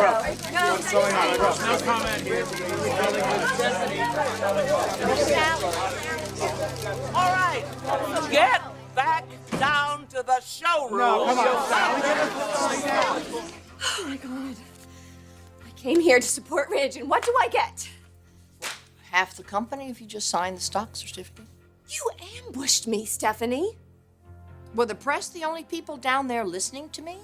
What's going on, Brooke? No comment here. All right, get back down to the showroom. No, come on, Sally. Oh my God. I came here to support Ridge, and what do I get? Half the company if you just sign the stock certificate. You ambushed me, Stephanie. Were the press the only people down there listening to me?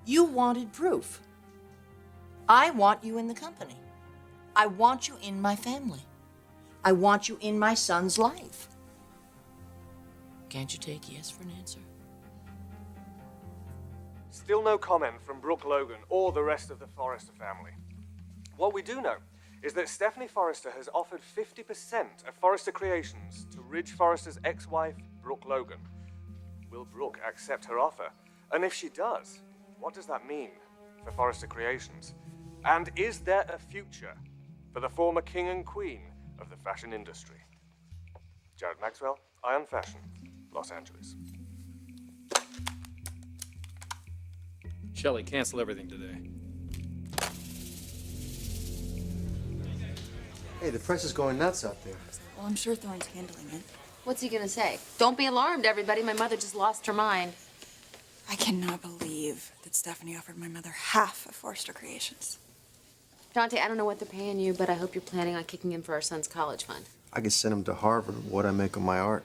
You wanted proof. I want you in the company. I want you in my family. I want you in my son's life. Can't you take yes for an answer? Still no comment from Brooke Logan or the rest of the Forrester family. What we do know is that Stephanie Forrester has offered 50% of Forrester Creations to Ridge Forrester's ex-wife, Brooke Logan. Will Brooke accept her offer? And if she does, what does that mean for Forrester Creations? And is there a future for the former king and queen of the fashion industry? Jared Maxwell, Ion Fashion, Los Angeles. Shelley, cancel everything today. Hey, the press is going nuts out there. Well, I'm sure Thorne's handling it. What's he gonna say? Don't be alarmed, everybody. My mother just lost her mind. I cannot believe that Stephanie offered my mother half of Forrester Creations. Dante, I don't know what they're paying you, but I hope you're planning on kicking in for our son's college fund. I could send him to Harvard. What I make of my art.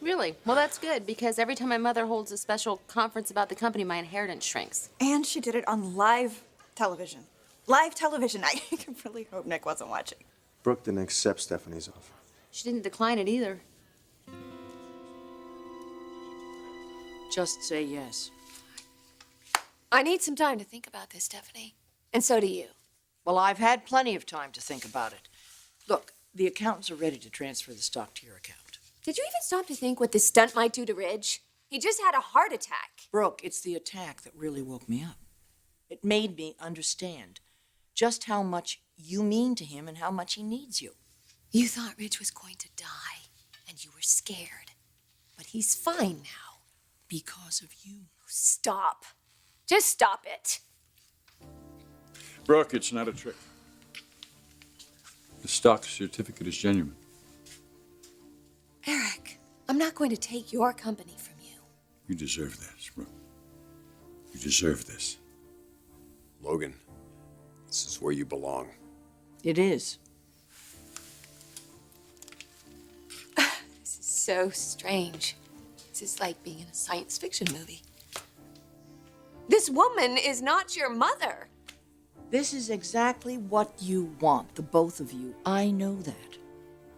Really? Well, that's good, because every time my mother holds a special conference about the company, my inheritance shrinks. And she did it on live television. Live television. I really hope Nick wasn't watching. Brooke didn't accept Stephanie's offer. She didn't decline it either. Just say yes. I need some time to think about this, Stephanie. And so do you. Well, I've had plenty of time to think about it. Look, the accountants are ready to transfer the stock to your account. Did you even stop to think what this stunt might do to Ridge? He just had a heart attack. Brooke, it's the attack that really woke me up. It made me understand just how much you mean to him and how much he needs you. You thought Ridge was going to die, and you were scared. But he's fine now. Because of you. Stop. Just stop it. Brooke, it's not a trick. The stock certificate is genuine. Eric, I'm not going to take your company from you. You deserve this, Brooke. You deserve this. Logan, this is where you belong. It is. This is so strange. This is like being in a science fiction movie. This woman is not your mother. This is exactly what you want, the both of you. I know that.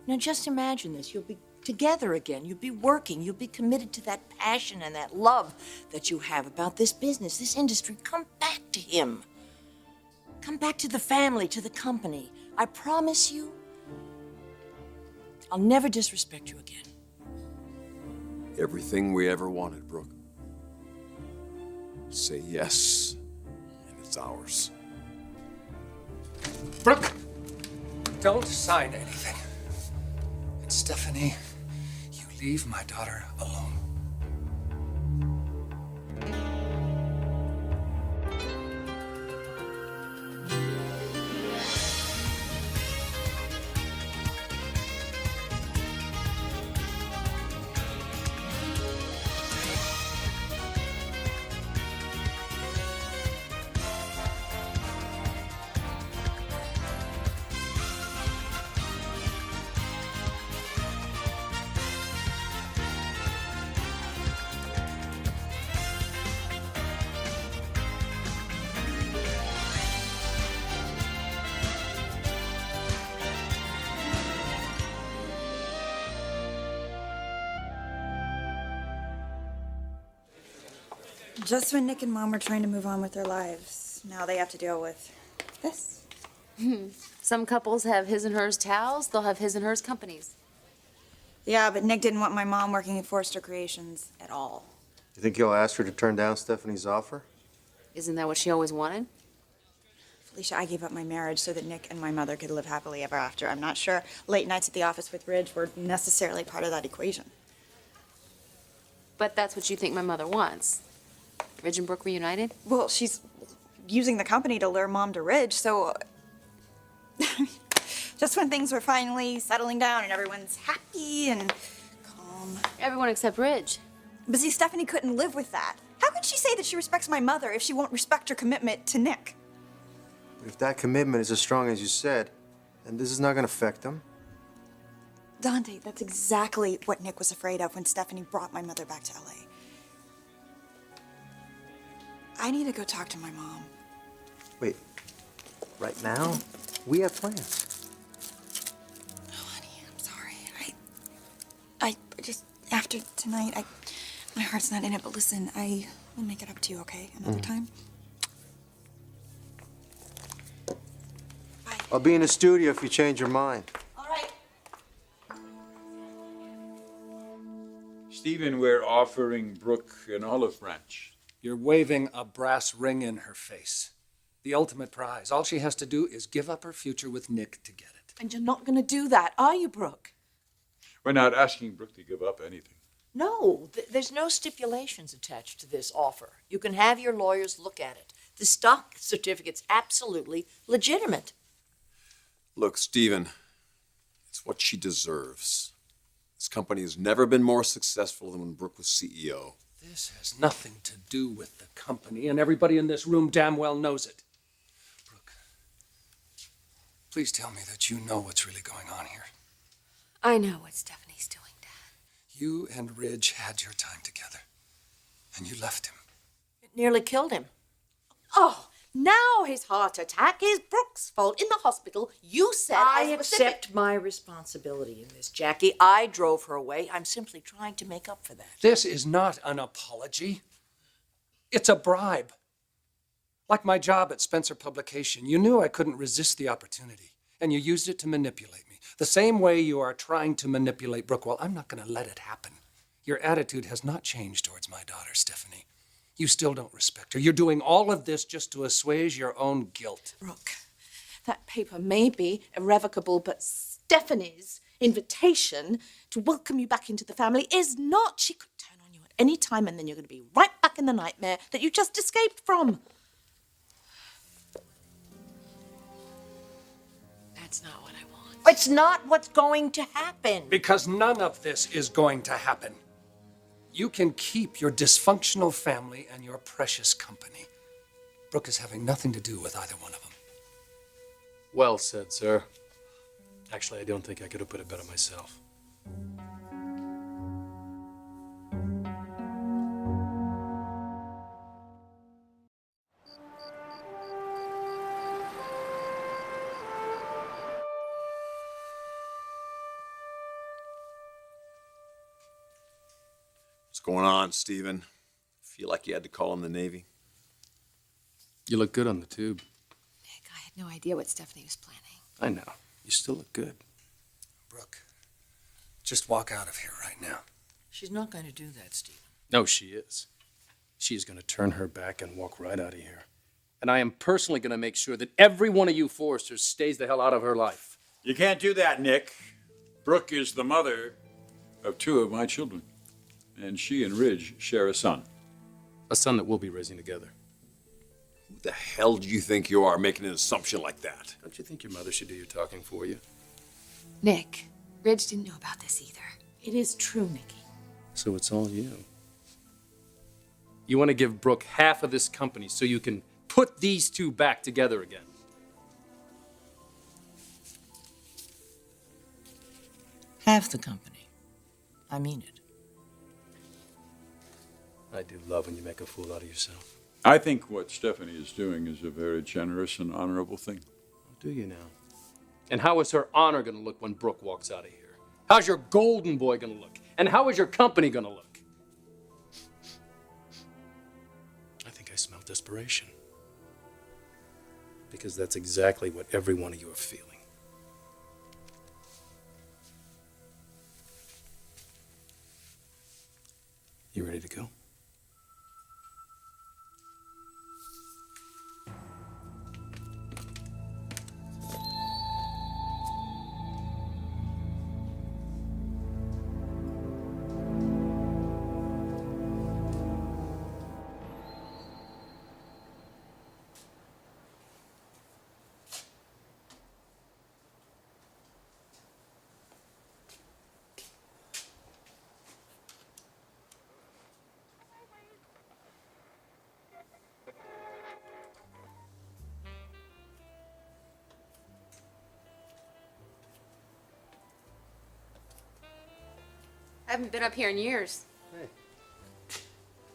Now just imagine this. You'll be together again. You'll be working. You'll be committed to that passion and that love that you have about this business, this industry. Come back to him. Come back to the family, to the company. I promise you, I'll never disrespect you again. Everything we ever wanted, Brooke. Say yes, and it's ours. Brooke, don't sign anything. And Stephanie, you leave my daughter alone. Just when Nick and Mom were trying to move on with their lives, now they have to deal with this. Some couples have his and hers towels, they'll have his and hers companies. Yeah, but Nick didn't want my mom working at Forrester Creations at all. You think he'll ask her to turn down Stephanie's offer? Isn't that what she always wanted? Felicia, I gave up my marriage so that Nick and my mother could live happily ever after. I'm not sure late nights at the office with Ridge were necessarily part of that equation. But that's what you think my mother wants. Ridge and Brooke reunited? Well, she's using the company to lure Mom to Ridge, so just when things were finally settling down and everyone's happy and calm. Everyone except Ridge. But see, Stephanie couldn't live with that. How can she say that she respects my mother if she won't respect her commitment to Nick? But if that commitment is as strong as you said, then this is not going to affect them. Dante, that's exactly what Nick was afraid of when Stephanie brought my mother back to LA. I need to go talk to my mom. Wait, right now? We have plans. Oh, honey, I'm sorry. I just, after tonight, my heart's not in it, but listen, I will make it up to you, okay? Another time? Bye. I'll be in the studio if you change your mind. All right. Stephen, we're offering Brooke an olive branch. You're waving a brass ring in her face. The ultimate prize. All she has to do is give up her future with Nick to get it. And you're not going to do that, are you, Brooke? We're not asking Brooke to give up anything. No, there's no stipulations attached to this offer. You can have your lawyers look at it. The stock certificate's absolutely legitimate. Look, Stephen, it's what she deserves. This company has never been more successful than when Brooke was CEO. This has nothing to do with the company, and everybody in this room damn well knows it. Brooke, please tell me that you know what's really going on here. I know what Stephanie's doing, Dad. You and Ridge had your time together, and you left him. It nearly killed him. Oh, now his heart attack is Brooke's fault. In the hospital, you said... I accept my responsibility in this, Jackie. I drove her away. I'm simply trying to make up for that. This is not an apology. It's a bribe. Like my job at Spencer Publication. You knew I couldn't resist the opportunity, and you used it to manipulate me. The same way you are trying to manipulate Brooke. Well, I'm not going to let it happen. Your attitude has not changed towards my daughter, Stephanie. You still don't respect her. You're doing all of this just to assuage your own guilt. Brooke, that paper may be irrevocable, but Stephanie's invitation to welcome you back into the family is not. She could turn on you at any time, and then you're going to be right back in the nightmare that you just escaped from. That's not what I want. It's not what's going to happen. Because none of this is going to happen. You can keep your dysfunctional family and your precious company. Brooke is having nothing to do with either one of them. Well said, sir. Actually, I don't think I could have put it better myself. What's going on, Stephen? Feel like you had to call in the Navy? You look good on the tube. Nick, I had no idea what Stephanie was planning. I know. You still look good. Brooke, just walk out of here right now. She's not going to do that, Stephen. No, she is. She is going to turn her back and walk right out of here. And I am personally going to make sure that every one of you Forresters stays the hell out of her life. You can't do that, Nick. Brooke is the mother of two of my children. And she and Ridge share a son. A son that we'll be raising together. Who the hell do you think you are making an assumption like that? Don't you think your mother should do your talking for you? Nick, Ridge didn't know about this either. It is true, Nicky. So it's all you. You want to give Brooke half of this company so you can put these two back together again. Half the company. I mean it. I do love when you make a fool out of yourself. I think what Stephanie is doing is a very generous and honorable thing. Do you now? And how is her honor going to look when Brooke walks out of here? How's your golden boy going to look? And how is your company going to look? I think I smell desperation. Because that's exactly what every one of you are feeling. You ready to go? I haven't been up here in years.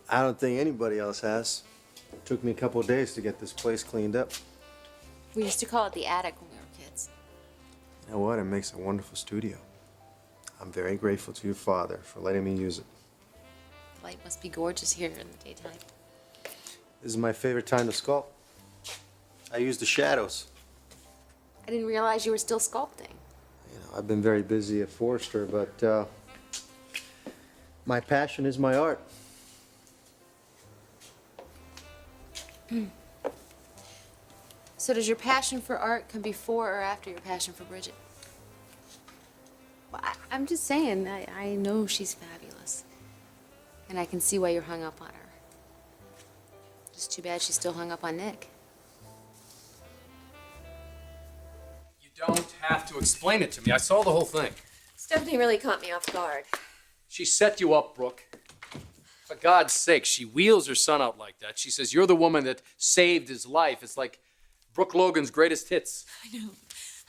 I don't think anybody else has. It took me a couple of days to get this place cleaned up. We used to call it the attic when we were kids. You know what? It makes a wonderful studio. I'm very grateful to your father for letting me use it. The light must be gorgeous here in the daytime. This is my favorite time to sculpt. I use the shadows. I didn't realize you were still sculpting. You know, I've been very busy at Forrester, but my passion is my art. So does your passion for art come before or after your passion for Bridget? Well, I'm just saying, I know she's fabulous. And I can see why you're hung up on her. Just too bad she's still hung up on Nick. You don't have to explain it to me. I saw the whole thing. Stephanie really caught me off guard. She set you up, Brooke. For God's sake, she wheels her son out like that. She says you're the woman that saved his life. It's like Brooke Logan's greatest hits. I know.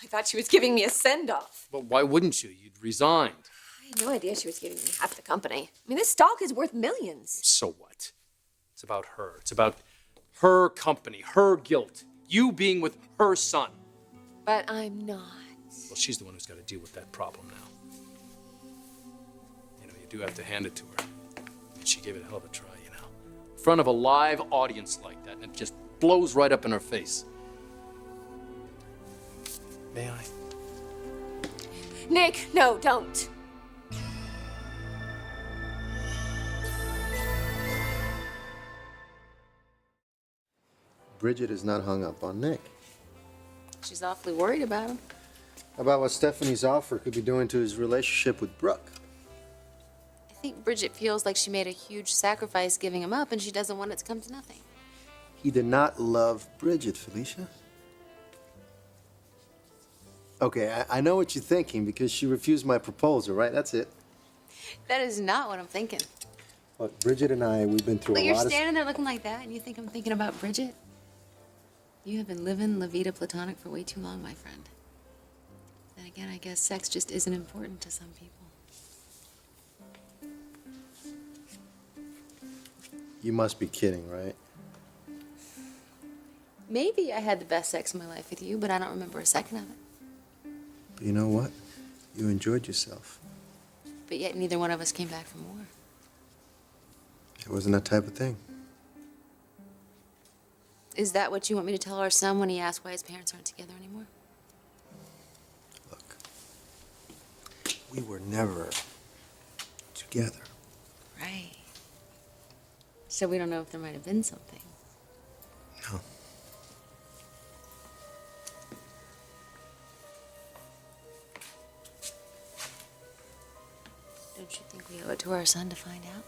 I thought she was giving me a send-off. But why wouldn't you? You'd resigned. I had no idea she was giving me half the company. I mean, this stock is worth millions. So what? It's about her. It's about her company, her guilt. You being with her son. But I'm not. Well, she's the one who's got to deal with that problem now. You know, you do have to hand it to her. And she gave it a hell of a try, you know. In front of a live audience like that, and it just blows right up in her face. May I? Nick, no, don't. Bridget is not hung up on Nick. She's awfully worried about him. About what Stephanie's offer could be doing to his relationship with Brooke. I think Bridget feels like she made a huge sacrifice giving him up, and she doesn't want it to come to nothing. He did not love Bridget, Felicia. Okay, I know what you're thinking because she refused my proposal, right? That's it. That is not what I'm thinking. Look, Bridget and I, we've been through Look, a you're lot standing there looking like that, and you think I'm thinking about Bridget? You have been living La Vida Platonic for way too long, my friend. Then again, I guess sex just isn't important to some people. You must be kidding, right? Maybe I had the best sex of my life with you, but I don't remember a second of it. But you know what? You enjoyed yourself. But yet neither one of us came back for more. It wasn't that type of thing. Is that what you want me to tell our son when he asks why his parents aren't together anymore? Look, we were never together. Right. So we don't know if there might have been something. No. Don't you think we owe it to our son to find out?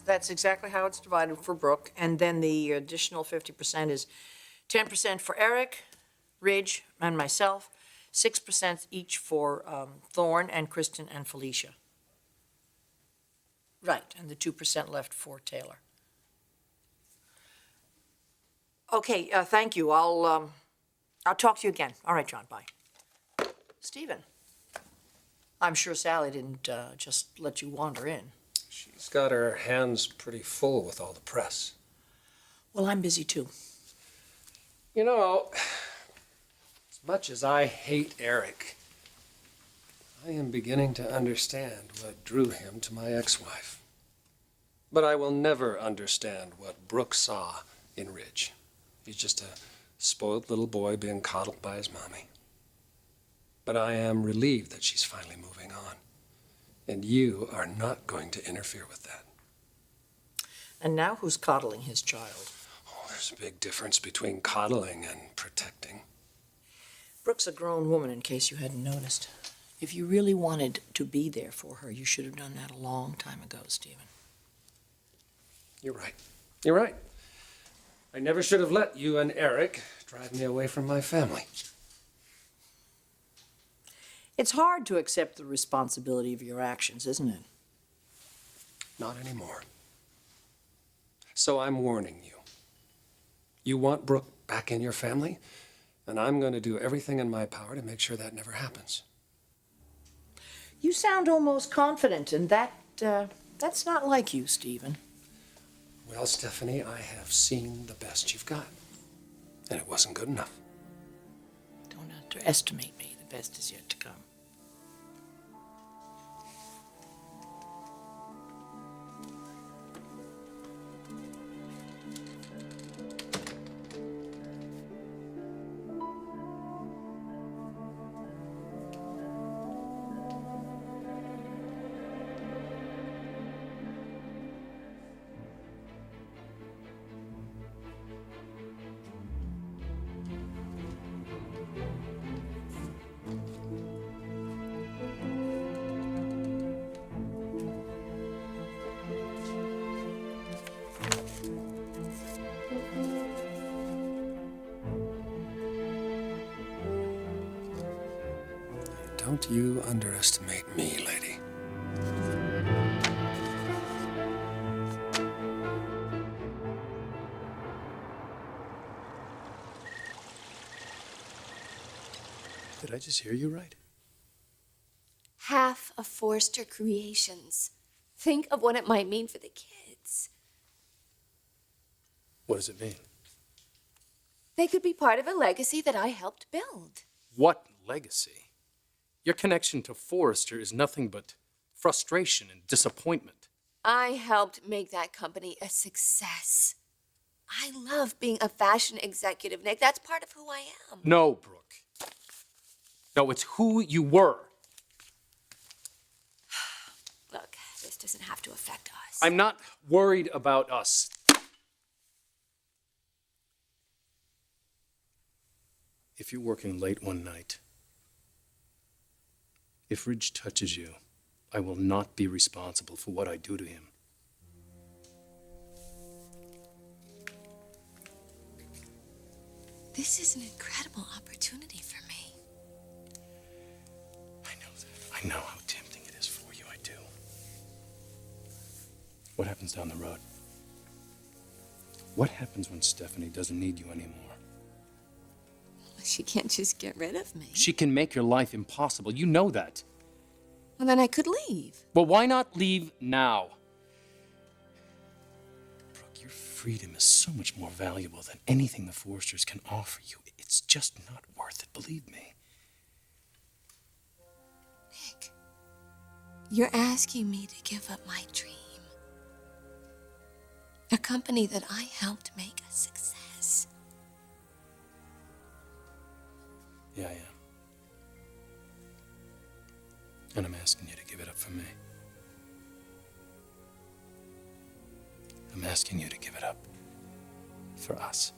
That's exactly how it's divided for Brooke, and then the additional 50% is 10% for Eric, Ridge, and myself, 6% each for Thorne and Kristen and Felicia. Right, and the 2% left for Taylor. Okay, thank you. I'll talk to you again. All right, John, bye. Stephen, I'm sure Sally didn't just let you wander in. She's got her hands pretty full with all the press. Well, I'm busy too. You know, as much as I hate Eric, I am beginning to understand what drew him to my ex-wife. But I will never understand what Brooke saw in Ridge. He's just a spoiled little boy being coddled by his mommy. But I am relieved that she's finally moving on. And you are not going to interfere with that. And now who's coddling his child? Oh, there's a big difference between coddling and protecting. Brooke's a grown woman, in case you hadn't noticed. If you really wanted to be there for her, you should have done that a long time ago, Stephen. You're right. You're right. I never should have let you and Eric drive me away from my family. It's hard to accept the responsibility of your actions, isn't it? Not anymore. So I'm warning you. You want Brooke back in your family, and I'm going to do everything in my power to make sure that never happens. You sound almost confident, and that's not like you, Stephen. Well, Stephanie, I have seen the best you've got, and it wasn't good enough. Don't underestimate me. The best is yet to come. Don't you underestimate me, lady. Did I just hear you right? Half of Forrester Creations. Think of what it might mean for the kids. What does it mean? They could be part of a legacy that I helped build. What legacy? Your connection to Forrester is nothing but frustration and disappointment. I helped make that company a success. I love being a fashion executive, Nick. That's part of who I am. No, Brooke. No, it's who you were. Look, this doesn't have to affect us. I'm not worried about us. If you're working late one night, if Ridge touches you, I will not be responsible for what I do to him. This is an incredible opportunity for me. I know that. I know how tempting it is for you. I do. What happens down the road? What happens when Stephanie doesn't need you anymore? She can't just get rid of me. She can make your life impossible. You know that. Well, then I could leave. Well, why not leave now? Brooke, your freedom is so much more valuable than anything the Forresters can offer you. It's just not worth it, believe me. Nick, you're asking me to give up my dream. A company that I helped make a success. Yeah, I am. And I'm asking you to give it up for me. I'm asking you to give it up for us.